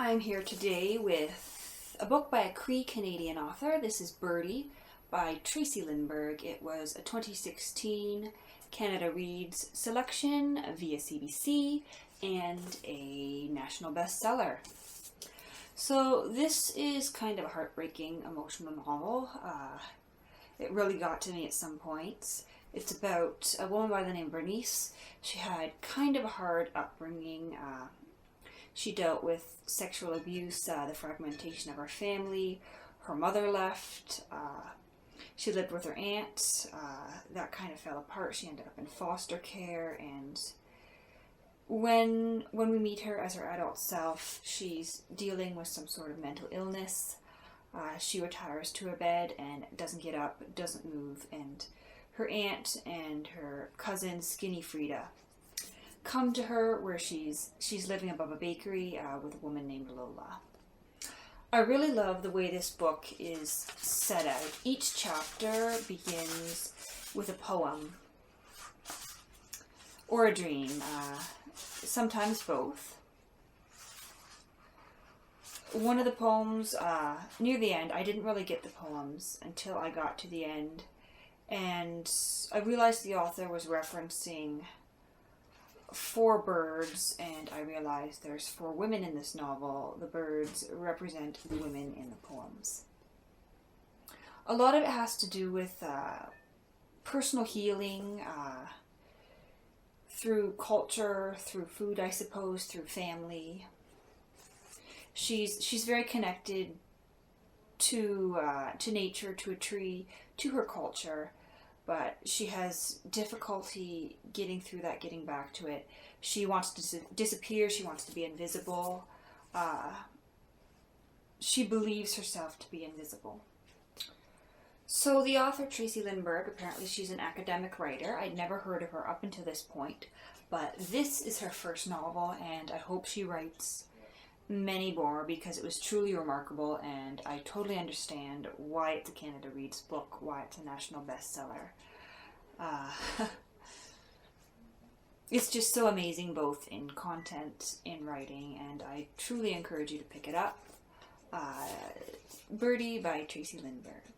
I'm here today with a book by a Cree Canadian author. This is Birdie by Tracy Lindberg. It was a 2016 Canada Reads selection via CBC and a national bestseller. So this is kind of a heartbreaking, emotional novel. It really got to me at some points. It's about a woman by the name of Bernice. She had kind of a hard upbringing. She dealt with sexual abuse, the fragmentation of her family. Her mother left. She lived with her aunt. That kind of fell apart. She ended up in foster care. And when we meet her as her adult self, she's dealing with some sort of mental illness. She retires to her bed and doesn't get up, doesn't move. And her aunt and her cousin, Skinny Frida, come to her where she's living above a bakery with a woman named Lola. I really love the way this book is set out. Each chapter begins with a poem or a dream, sometimes both. One of the poems, near the end, I didn't really get the poems until I got to the end, and I realized the author was referencing 4 birds, and I realized there's 4 women in this novel. The birds represent the women in the poems. A lot of it has to do with personal healing, through culture, through food, I suppose, through family. She's very connected to nature, to a tree, to her culture. But she has difficulty getting through that, getting back to it. She wants to disappear. She wants to be invisible. She believes herself to be invisible. So the author, Tracy Lindberg, apparently she's an academic writer. I'd never heard of her up until this point. But this is her first novel, and I hope she writes many more because it was truly remarkable, and I totally understand why it's a Canada Reads book, why it's a national bestseller. It's just so amazing, both in content, in writing, and I truly encourage you to pick it up. Birdie by Tracy Lindberg.